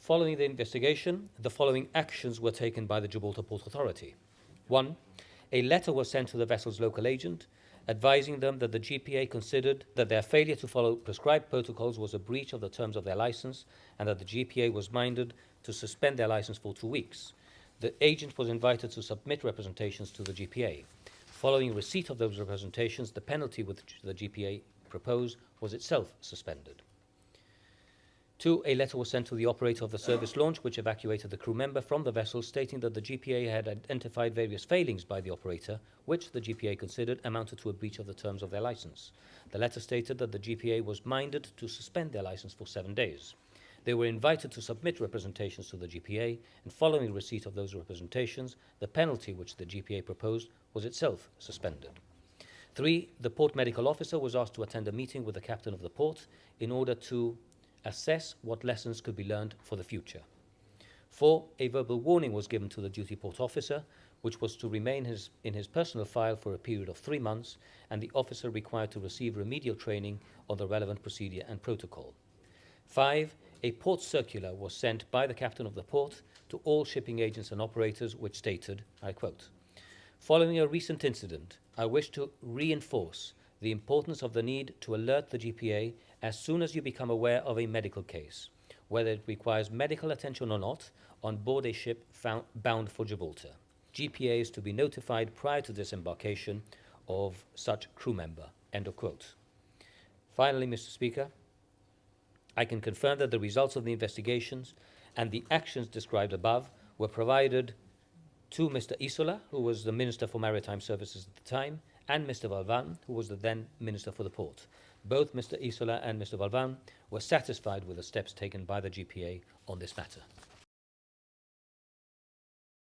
Following the investigation, the following actions were taken by the Gibraltar Port Authority. 1. A letter was sent to the vessel's local agent advising them that the GPA considered that their failure to follow prescribed protocols was a breach of the terms of their license and that the GPA was minded to suspend their license for 2 weeks. The agent was invited to submit representations to the GPA. Following receipt of those representations, the penalty which the GPA proposed was itself suspended. 2. A letter was sent to the operator of the service launch which evacuated the crew member from the vessel stating that the GPA had identified various failings by the operator which the GPA considered amounted to a breach of the terms of their license. The letter stated that the GPA was minded to suspend their license for 7 days. They were invited to submit representations to the GPA, and following receipt of those representations, the penalty which the GPA proposed was itself suspended. 3. The port medical officer was asked to attend a meeting with the captain of the port in order to assess what lessons could be learned for the future. 4. A verbal warning was given to the duty port officer, which was to remain in his personal file for a period of 3 months, and the officer required to receive remedial training on the relevant procedure and protocol. 5. A port circular was sent by the captain of the port to all shipping agents and operators which stated, I quote, "Following a recent incident, I wish to reinforce the importance of the need to alert the GPA as soon as you become aware of a medical case, whether it requires medical attention or not, on board a ship bound for Gibraltar. GPA is to be notified prior to disembarkation of such crew member." End of quote. Finally, Mr. Speaker, I can confirm that the results of the investigations and the actions described above were provided to Mr. Isola, who was the Minister for Maritime Services at the time, and Mr. Valvan, who was the then Minister for the Port. Both Mr. Isola and Mr. Valvan were satisfied with the steps taken by the GPA on this matter.